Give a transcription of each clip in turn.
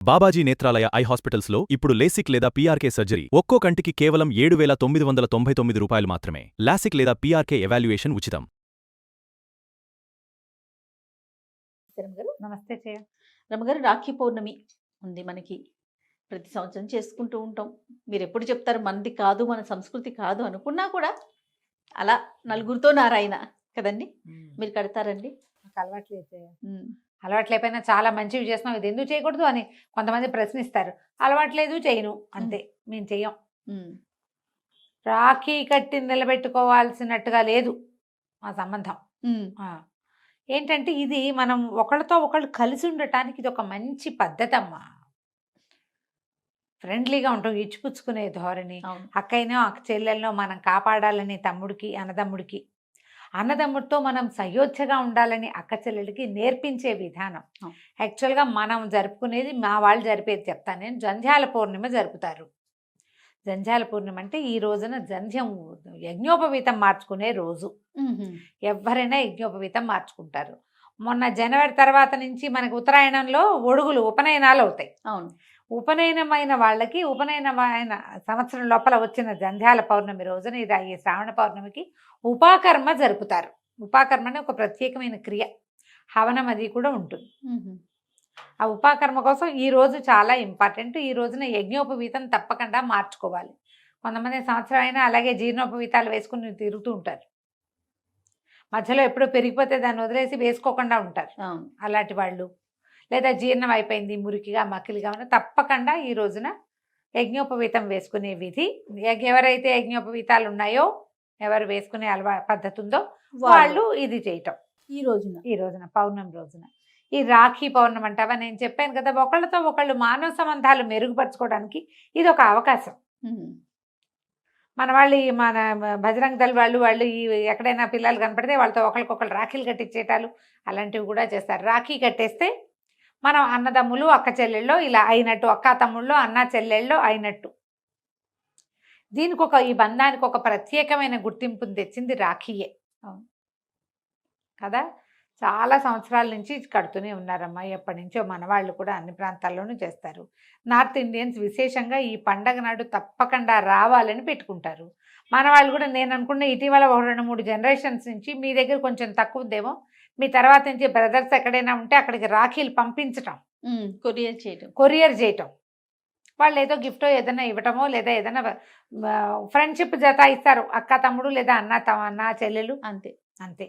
Babaji Netralaya I హాస్పిటల్స్లో ఇప్పుడు LASIK లేదా పీఆర్కే సర్జరీ ఒక్కో కంటికి కేవలం 7,999 రూపాయలు మాత్రమే. లాసిక్ లేదా పీఆర్కే ఎవాల్యుయేషన్ ఉచితం. రమగారు నమస్తే చేయ రమగారు రాఖీ పౌర్ణమి ఉంది మనకి. ప్రతి సంవత్సరం చేసుకుంటూ ఉంటాం. మీరు ఎప్పుడు చెప్తారు మనది కాదు, మన సంస్కృతి కాదు అనుకున్నా కూడా అలా నలుగురితో నారాయణ కదండి. మీరు కడతారండి? నాకు అలవాట్లేదు చేయ. అలవాట్లేకపోయినా చాలా మంచివి చేస్తున్నాం, ఇది ఎందుకు చేయకూడదు అని కొంతమంది ప్రశ్నిస్తారు. అలవాట్లేదు, చేయను అంతే. మేము చెయ్యం. రాఖీ కట్టి నిలబెట్టుకోవాల్సినట్టుగా లేదు మా సంబంధం. ఏంటంటే ఇది మనం ఒకళ్ళతో ఒకళ్ళు కలిసి ఉండటానికి ఇది ఒక మంచి పద్ధతి అమ్మా. ఫ్రెండ్లీగా ఉంటాం, ఇచ్చిపుచ్చుకునే ధోరణి. అక్కైనో అక్క చెల్లెల్లో మనం కాపాడాలని తమ్ముడికి, అన్నదమ్ముడితో మనం సయోధ్యగా ఉండాలని అక్క చెల్లెలకి నేర్పించే విధానం. యాక్చువల్గా మనం జరుపుకునేది, మా వాళ్ళు జరిపేది చెప్తాను నేను. జంధ్యాల పౌర్ణిమ జరుపుతారు. జంధ్యాల పూర్ణిమ అంటే ఈ రోజున జంధ్యం యజ్ఞోపవీతం మార్చుకునే రోజు. ఎవరైనా యజ్ఞోపవీతం మార్చుకుంటారు. మొన్న జనవరి తర్వాత నుంచి మనకి ఉత్తరాయణంలో ఒడుగులు ఉపనయనాలు అవుతాయి. అవును. ఉపనయనమైన వాళ్ళకి ఉపనయనమైన సంవత్సరం లోపల వచ్చిన జంధ్యాల పౌర్ణమి రోజున ఇది ఈ శ్రావణ పౌర్ణమికి ఉపాకర్మ జరుపుతారు. ఉపాకర్మ అనే ఒక ప్రత్యేకమైన క్రియ, హవనం అది కూడా ఉంటుంది. ఆ ఉపాకర్మ కోసం ఈ రోజు చాలా ఇంపార్టెంట్. ఈ రోజున యజ్ఞోపవీతం తప్పకుండా మార్చుకోవాలి. కొంతమంది సంవత్సరం అయినా అలాగే జీర్ణోపవీతాలు వేసుకుని తిరుగుతూ ఉంటారు. మధ్యలో ఎప్పుడో పెరిగిపోతే దాన్ని వదిలేసి వేసుకోకుండా ఉంటారు. అలాంటి వాళ్ళు, లేదా జీర్ణం అయిపోయింది మురికిగా మకిలిగా ఉన్న, తప్పకుండా ఈ రోజున యజ్ఞోపవీతం వేసుకునే విధి. ఎవరైతే యజ్ఞోపవీతాలు ఉన్నాయో, ఎవరు వేసుకునే పద్ధతి ఉందో వాళ్ళు ఇది చేయటం. ఈ రోజున పౌర్ణమి రోజున ఈ రాఖీ పౌర్ణమి అంటావా, నేను చెప్పాను కదా, ఒకళ్ళతో ఒకళ్ళు మానవ సంబంధాలు మెరుగుపరచుకోవడానికి ఇది ఒక అవకాశం. మన వాళ్ళు మన బజరంగ దళ వాళ్ళు ఈ ఎక్కడైనా పిల్లలు కనపడితే వాళ్ళతో ఒకరికొకరు రాఖీలు కట్టించేటాలు అలాంటివి కూడా చేస్తారు. రాఖీ కట్టేస్తే మనం అన్నదమ్ములు అక్క చెల్లెళ్ళు ఇలా అయినట్టు, అక్క తమ్ముళ్ళు అన్న చెల్లెళ్ళు అయినట్టు. దీనికి ఈ బంధానికి ఒక ప్రత్యేకమైన గుర్తింపుని తెచ్చింది రాఖీయే కదా. చాలా సంవత్సరాల నుంచి కడుతూనే ఉన్నారమ్మా. ఎప్పటి నుంచో మన వాళ్ళు కూడా అన్ని ప్రాంతాల్లోనూ చేస్తారు. నార్త్ ఇండియన్స్ విశేషంగా ఈ పండగ నాడు తప్పకుండా రావాలని పెట్టుకుంటారు. మన వాళ్ళు కూడా నేను అనుకున్న ఇటీవల 2-3 జనరేషన్స్ నుంచి మీ దగ్గర కొంచెం తక్కువ ఉందేమో, మీ తర్వాత నుంచి బ్రదర్స్ ఎక్కడైనా ఉంటే అక్కడికి రాఖీలు పంపించటం, కొరియర్ చేయటం, వాళ్ళు ఏదో గిఫ్టో ఏదైనా ఇవ్వటమో, లేదా ఏదైనా ఫ్రెండ్షిప్ జత ఇస్తారు, అక్క తమ్ముడు లేదా అన్న చెల్లెలు, అంతే.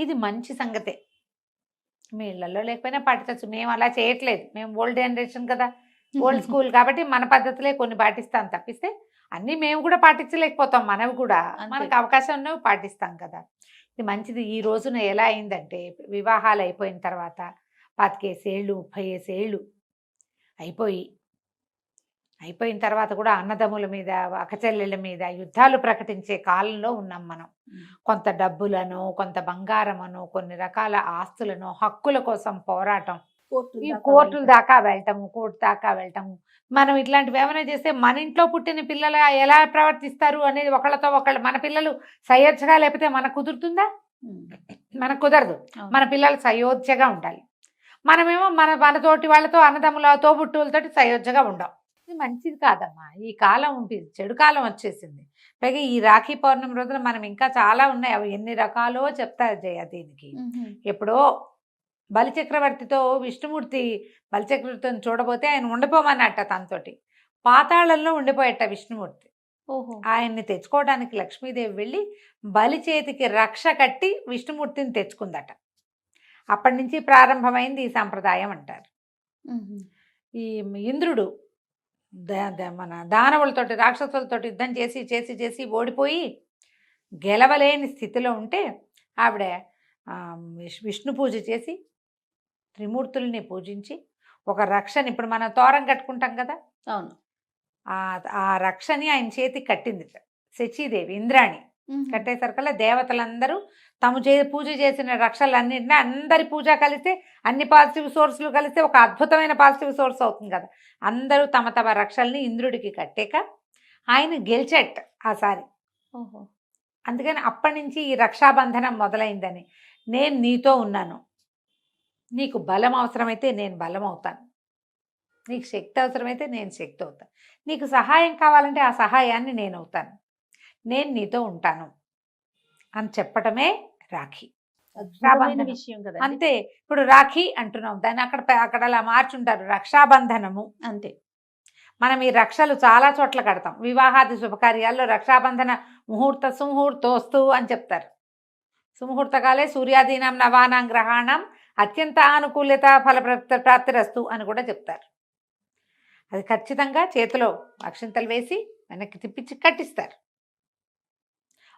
ఇది మంచి సంగతే. మీ ఇళ్లలో లేకపోయినా పాటించవచ్చు. మేము అలా చేయట్లేదు. మేము ఓల్డ్ జనరేషన్ కదా, ఓల్డ్ స్కూల్ కాబట్టి మన పద్ధతులే కొన్ని పాటిస్తాం తప్పిస్తే అన్నీ మేము కూడా పాటించలేకపోతాం. మనవి కూడా మనకు అవకాశం ఉన్నవి పాటిస్తాం కదా. ఇది మంచిది. ఈ రోజున ఎలా అయిందంటే, వివాహాలు అయిపోయిన తర్వాత 25 ఏళ్ళు 30 ఏళ్ళు అయిపోయిన తర్వాత కూడా అన్నదమ్ముల మీద అక్కచెల్లెళ్ళ మీద యుద్ధాలు ప్రకటించే కాలంలో ఉన్నాం మనం. కొంత డబ్బులను, కొంత బంగారమును, కొన్ని రకాల ఆస్తులను, హక్కుల కోసం పోరాటం, ఈ కోర్టు దాకా వెళ్ళటము. మనం ఇట్లాంటివి ఏమైనా చేస్తే మన ఇంట్లో పుట్టిన పిల్లలు ఎలా ప్రవర్తిస్తారు అనేది ఒకళ్ళతో ఒకళ్ళు, మన పిల్లలు సయోధ్యగా లేకపోతే మనకు కుదురుతుందా? మనకు కుదరదు. మన పిల్లలు సయోధ్యగా ఉండాలి. మనమేమో మనతోటి వాళ్ళతో అన్నదమ్ముల తోబుట్టువులతోటి సయోధ్యగా ఉండం. ఇది మంచిది కాదమ్మా. ఈ కాలం చెడు కాలం వచ్చేసింది. పైగా ఈ రాఖీ పౌర్ణమి రోజున మనం ఇంకా చాలా ఉన్నాయి, అవి ఎన్ని రకాలో చెప్తారు జయ. దీనికి ఎప్పుడో బలిచక్రవర్తితో విష్ణుమూర్తి బలిచక్రవర్తితో చూడబోతే ఆయన ఉండిపోమన్నట్ట, తనతోటి పాతాళంలో ఉండిపోయట విష్ణుమూర్తి. ఆయన్ని తెచ్చుకోవడానికి లక్ష్మీదేవి వెళ్ళి బలి చేతికి రక్ష కట్టి విష్ణుమూర్తిని తెచ్చుకుందట. అప్పటి నుంచి ప్రారంభమైంది ఈ సంప్రదాయం అంటారు. ఈ ఇంద్రుడు మన దానవులతోటి రాక్షసులతోటి యుద్ధం చేసి ఓడిపోయి గెలవలేని స్థితిలో ఉంటే ఆవిడ విష్ణు పూజ చేసి త్రిమూర్తుల్ని పూజించి ఒక రక్షని, ఇప్పుడు మనం తోరం కట్టుకుంటాం కదా, అవును, ఆ రక్షని ఆయన చేతికి కట్టింది శచీదేవి, ఇంద్రాణి. కట్టేసరికల్లా దేవతలందరూ తాము పూజ చేసిన రక్షలన్నింటినీ, అందరి పూజ కలిస్తే అన్ని పాజిటివ్ సోర్స్లు కలిస్తే ఒక అద్భుతమైన పాజిటివ్ సోర్స్ అవుతుంది కదా. అందరూ తమ తమ రక్షల్ని ఇంద్రుడికి కట్టాక ఆయన గెలిచట్ ఆసారి. అందుకని అప్పటి నుంచి ఈ రక్షాబంధనం మొదలైందని. నేను నీతో ఉన్నాను, నీకు బలం అవసరమైతే నేను బలం అవుతాను, నీకు శక్తి అవసరమైతే నేను శక్తి అవుతాను, నీకు సహాయం కావాలంటే ఆ సహాయాన్ని నేను అవుతాను, నేను నీతో ఉంటాను అని చెప్పటమే రాఖీ. అద్భుతమైన రక్షాబంధనం విషయం కదా. అంతే. ఇప్పుడు రాఖీ అంటున్నాం, దాన్ని అక్కడ అలా మార్చుంటారు రక్షాబంధనము. అంతే. మనం ఈ రక్షలు చాలా చోట్ల కడతాం. వివాహాది శుభకార్యాల్లో రక్షాబంధన ముహూర్త సుముహూర్తోస్తు అని చెప్తారు. సుముహూర్తకాలే సూర్యాదీనం నవానాం గ్రహాణం అత్యంత ఆనుకూల్యత ఫల ప్రాప్తిరస్తు అని కూడా చెప్తారు. అది ఖచ్చితంగా చేతిలో అక్షింతలు వేసి వెనక్కి తిప్పించి కట్టిస్తారు.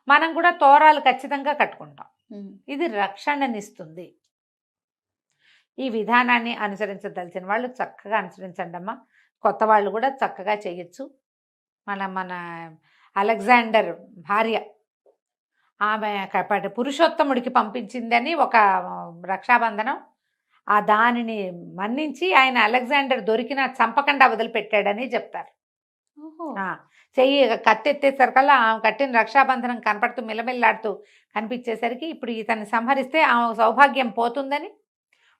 మనం కూడా తోరాలు ఖచ్చితంగా కట్టుకుంటాం. ఇది రక్షణనిస్తుంది. ఈ విధానాన్ని అనుసరించదలిచిన వాళ్ళు చక్కగా అనుసరించండి అమ్మా. కొత్త వాళ్ళు కూడా చక్కగా చేయొచ్చు. మన అలెగ్జాండర్ భార్య ఆమె పురుషోత్తముడికి పంపించిందని ఒక రక్షాబంధనం, ఆ దానిని మన్నించి ఆయన అలెగ్జాండర్ దొరికిన చంపకుండా వదిలిపెట్టాడని చెప్తారు. చెయ్యి కత్తెత్తేసరికల్లా ఆమె కట్టిన రక్షాబంధనం కనపడుతూ మిలమిల్లాడుతూ కనిపించేసరికి ఇప్పుడు ఇతన్ని సంహరిస్తే ఆమె సౌభాగ్యం పోతుందని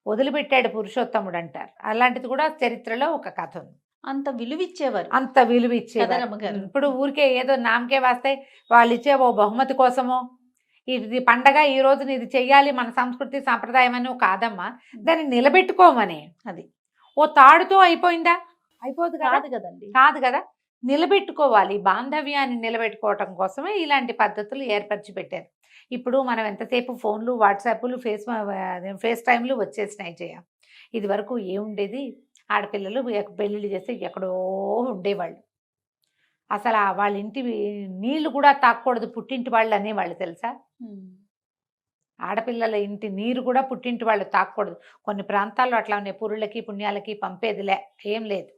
వదిలిపెట్టాడు పురుషోత్తముడు అంటారు. అలాంటిది కూడా చరిత్రలో ఒక కథ ఉంది. అంత విలువిచ్చేవారు. అంత విలువిచ్చేవారు. ఇప్పుడు ఊరికే ఏదో నామకే వాస్తే వాళ్ళు ఇచ్చే ఓ బహుమతి కోసమో ఇది పండగ ఈ రోజున ఇది చెయ్యాలి మన సంస్కృతి సాంప్రదాయం అని కాదమ్మా, దాన్ని నిలబెట్టుకోమని. అది ఓ తాడుతో అయిపోయిందా? అయిపోదు కాదు కదండి. కాదు కదా, నిలబెట్టుకోవాలి. బాంధవ్యాన్ని నిలబెట్టుకోవటం కోసమే ఇలాంటి పద్ధతులు ఏర్పరిచి పెట్టారు. ఇప్పుడు మనం ఎంతసేపు ఫోన్లు వాట్సాప్లు ఫేస్ టైంలు వచ్చేసినాయి చేయ. ఇది వరకు ఏముండేది, ఆడపిల్లలు పెళ్ళిళ్ళు చేస్తే ఎక్కడో ఉండేవాళ్ళు. అసలు వాళ్ళ ఇంటి నీళ్లు కూడా తాకూడదు పుట్టింటి వాళ్ళు అనేవాళ్ళు తెలుసా. ఆడపిల్లల ఇంటి నీరు కూడా పుట్టింటి వాళ్ళు తాకూడదు. కొన్ని ప్రాంతాల్లో అట్లా ఉన్నాయి, పురుళ్ళకి పుణ్యాలకి పంపేదిలే, ఏం లేదు.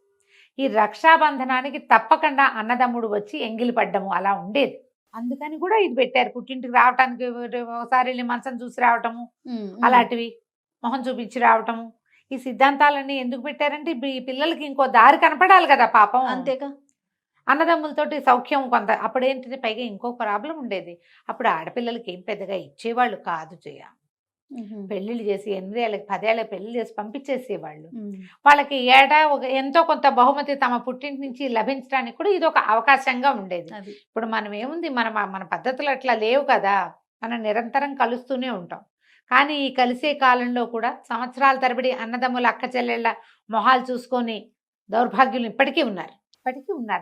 ఈ రక్షాబంధనానికి తప్పకుండా అన్నదమ్ముడు వచ్చి ఎంగిలి పడ్డము అలా ఉండేది. అందుకని కూడా ఇది పెట్టారు. పుట్టింటికి రావటానికి ఒకసారి వెళ్ళి మంచం చూసి రావటము, అలాంటివి మొహం చూపించి రావటము. ఈ సిద్ధాంతాలన్నీ ఎందుకు పెట్టారంటే ఈ పిల్లలకి ఇంకో దారి కనపడాలి కదా పాపం. అంతేగా. అన్నదమ్ములతోటి సౌఖ్యం కొంత. అప్పుడేంటిది, పైగా ఇంకో ప్రాబ్లం ఉండేది. అప్పుడు ఆడపిల్లలకి ఏం పెద్దగా ఇచ్చేవాళ్ళు కాదు చేయ. పెళ్ళిళ్ళు చేసి 8 ఏళ్ళకి 10 ఏళ్ళకి పెళ్లి చేసి పంపించేసేవాళ్ళు. వాళ్ళకి ఏటా ఎంతో కొంత బహుమతి తమ పుట్టింటి నుంచి లభించడానికి కూడా ఇది ఒక అవకాశంగా ఉండేది. ఇప్పుడు మనం ఏముంది, మన పద్ధతులు అట్లా లేవు కదా, మనం నిరంతరం కలుస్తూనే ఉంటాం. కానీ ఈ కలిసే కాలంలో కూడా సంవత్సరాల తరబడి అన్నదమ్ముల అక్క చెల్లెళ్ళ మొహాలు చూసుకొని దౌర్భాగ్యులు ఇప్పటికీ ఉన్నారు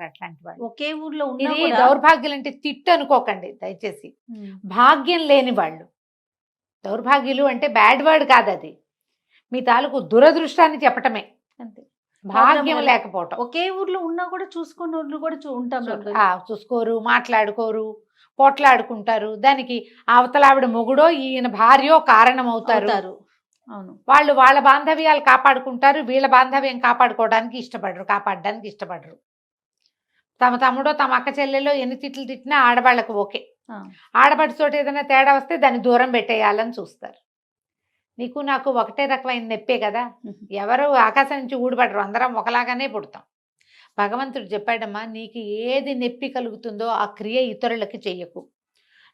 అట్లాంటి వాళ్ళు. ఒకే ఊర్లో ఇది దౌర్భాగ్యులు అంటే తిట్టు అనుకోకండి దయచేసి. భాగ్యం లేని వాళ్ళు. దౌర్భాగ్యులు అంటే బ్యాడ్ వర్డ్ కాదు, అది మీ తాలూకు దురదృష్టాన్ని చెప్పటమే. అంతే. భాగ్యం లేకపోవటం. ఒకే ఊర్లో ఉన్నా కూడా చూసుకున్న ఊర్లు కూడా ఉంటాం. చూసుకోరు, మాట్లాడుకోరు, పోట్లాడుకుంటారు. దానికి అవతలావిడ మొగుడో ఈయన భార్యో కారణం అవుతారు. అవును. వాళ్ళు వాళ్ళ బాంధవ్యాలు కాపాడుకుంటారు, వీళ్ళ బాంధవ్యం కాపాడడానికి ఇష్టపడరు. తమ తమ్ముడో తమ అక్క చెల్లెలో ఎన్ని తిట్లు తిట్టినా ఆడవాళ్ళకు ఓకే. ఆడపడితోటి ఏదైనా తేడా వస్తే దాన్ని దూరం పెట్టేయాలని చూస్తారు. నీకు నాకు ఒకటే రకమైన నెప్పే కదా, ఎవరు ఆకాశం నుంచి ఊడిపడరు, అందరం ఒకలాగానే పుడతాం. భగవంతుడు చెప్పాడమ్మా, నీకు ఏది నొప్పి కలుగుతుందో ఆ క్రియ ఇతరులకి చెయ్యకు.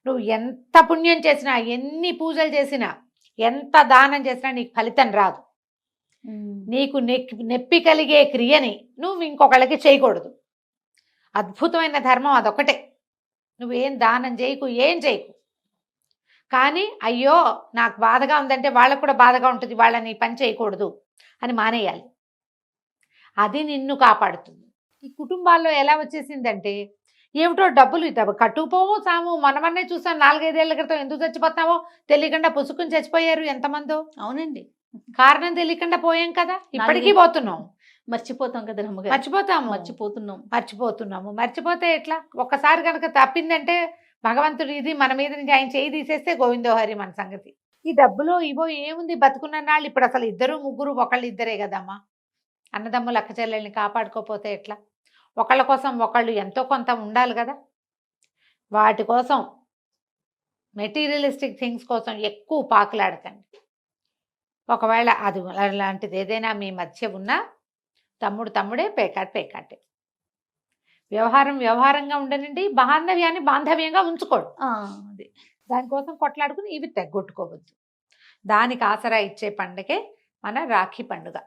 నువ్వు ఎంత పుణ్యం చేసినా, ఎన్ని పూజలు చేసినా, ఎంత దానం చేసినా నీకు ఫలితం రాదు. నీకు నొప్పి కలిగే క్రియని నువ్వు ఇంకొకళ్ళకి చేయకూడదు. అద్భుతమైన ధర్మం అదొకటే. నువ్వేం దానం చేయకు, ఏం చేయకు. కానీ అయ్యో నాకు బాధగా ఉందంటే వాళ్ళకు కూడా బాధగా ఉంటుంది, వాళ్ళని పని చేయకూడదు అని మానేయాలి. అది నిన్ను కాపాడుతుంది. ఈ కుటుంబాల్లో ఎలా వచ్చేసిందంటే ఏమిటో డబ్బులు కట్టుకుపోము సాము. మనమన్నే చూసాం 4-5 ఏళ్ల క్రితం ఎందుకు చచ్చిపోతామో తెలియకుండా పుసుకుని చచ్చిపోయారు ఎంతమందో. అవునండి. కారణం తెలియకుండా పోయాం కదా, ఇప్పటికీ పోతున్నాం. మర్చిపోతాం కదా, మర్చిపోతున్నాము. మర్చిపోతే ఎట్లా? ఒక్కసారి కనుక తప్పిందంటే భగవంతుడు ఇది మన మీద నుంచి ఆయన చేయి తీసేస్తే గోవిందోహరి మన సంగతి. ఈ డబ్బులో ఇవో ఏముంది, బతుకున్న నాళ్ళు ఇప్పుడు అసలు 2, 3 ఒకళ్ళు ఇద్దరే కదమ్మా. అన్నదమ్ములు అక్క చెల్లెల్ని కాపాడుకోపోతే ఎట్లా? ఒకళ్ళ కోసం ఒకళ్ళు ఎంతో కొంత ఉండాలి కదా. వాటి కోసం మెటీరియలిస్టిక్ థింగ్స్ కోసం ఎక్కువ పాకులాడకండి. ఒకవేళ అది అలాంటిది ఏదైనా మీ మధ్య ఉన్నా తమ్ముడే, పేకాటే. వ్యవహారంగా ఉండనండి, బాంధవ్యాన్ని బాంధవ్యంగా ఉంచుకోడు. అది దానికోసం కొట్లాడుకుని ఇవి తెగొట్టుకోవద్దు. దానికి ఆసరా ఇచ్చే పండుగే మన రాఖీ పండుగ.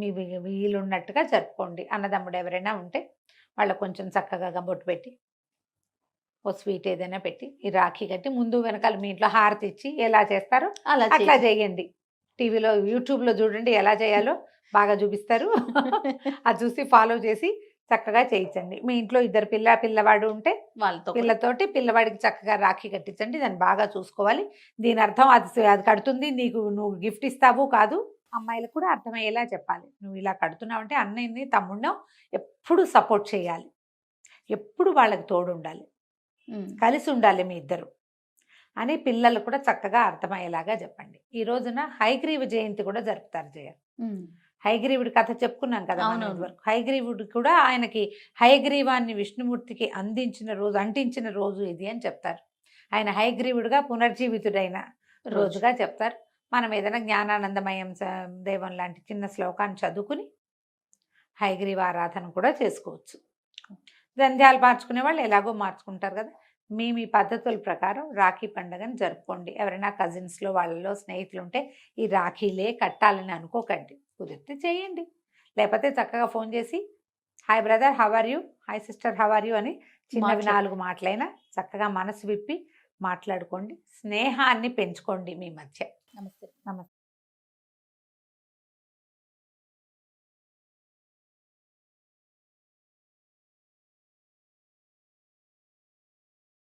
మీ వీలున్నట్టుగా జరుపుకోండి. అన్నదమ్ముడు ఎవరైనా ఉంటే వాళ్ళకు కొంచెం చక్కగా బొట్టు పెట్టి ఓ స్వీట్ ఏదైనా పెట్టి ఈ రాఖీ కట్టి ముందు వెనకాల మీ ఇంట్లో హారతి ఇచ్చి ఎలా చేస్తారో అలా అట్లా చేయండి. టీవీలో యూట్యూబ్లో చూడండి ఎలా చేయాలో బాగా చూపిస్తారు. అది చూసి ఫాలో చేసి చక్కగా చేయించండి. మీ ఇంట్లో ఇద్దరు పిల్లవాడు ఉంటే వాళ్ళతో పిల్లతోటి పిల్లవాడికి చక్కగా రాఖీ కట్టించండి. దాన్ని బాగా చూసుకోవాలి. దీని అర్థం అది కడుతుంది నీకు, నువ్వు గిఫ్ట్ ఇస్తావు కాదు. అమ్మాయిలకు కూడా అర్థమయ్యేలా చెప్పాలి. నువ్వు ఇలా కడుతున్నావు అంటే అన్నయ్యని తమ్ముడినో ఎప్పుడు సపోర్ట్ చేయాలి, ఎప్పుడు వాళ్ళకి తోడు ఉండాలి, కలిసి ఉండాలి మీ ఇద్దరు అని పిల్లలు కూడా చక్కగా అర్థమయ్యేలాగా చెప్పండి. ఈ రోజున హయగ్రీవ జయంతి కూడా జరుపుతారు జయ. హయగ్రీవుడి కథ చెప్పుకున్నాం కదా మనం ఇదివరకు. హయగ్రీవుడు కూడా ఆయనకి హయగ్రీవాన్ని విష్ణుమూర్తికి అంటించిన రోజు ఇది అని చెప్తారు. ఆయన హయగ్రీవుడిగా పునర్జీవితుడైన రోజుగా చెప్తారు. మనం ఏదైనా జ్ఞానానందమయం దేవం లాంటి చిన్న శ్లోకాన్ని చదువుకుని హయగ్రీవ ఆరాధన కూడా చేసుకోవచ్చు. జంధ్యాలు మార్చుకునే వాళ్ళు ఎలాగో మార్చుకుంటారు కదా. మీ పద్ధతుల ప్రకారం రాఖీ పండుగను జరుపుకోండి. ఎవరైనా కజిన్స్లో వాళ్ళలో స్నేహితులు ఉంటే ఈ రాఖీలే కట్టాలని అనుకోకండి, కుదిరితే చేయండి. లేకపోతే చక్కగా ఫోన్ చేసి hi brother how are you, hi sister how are you అని చిన్నవి 4 మాటలైనా చక్కగా మనసు విప్పి మాట్లాడుకోండి. స్నేహాన్ని పెంచుకోండి మీ మధ్య. నమస్తే. నమస్తే.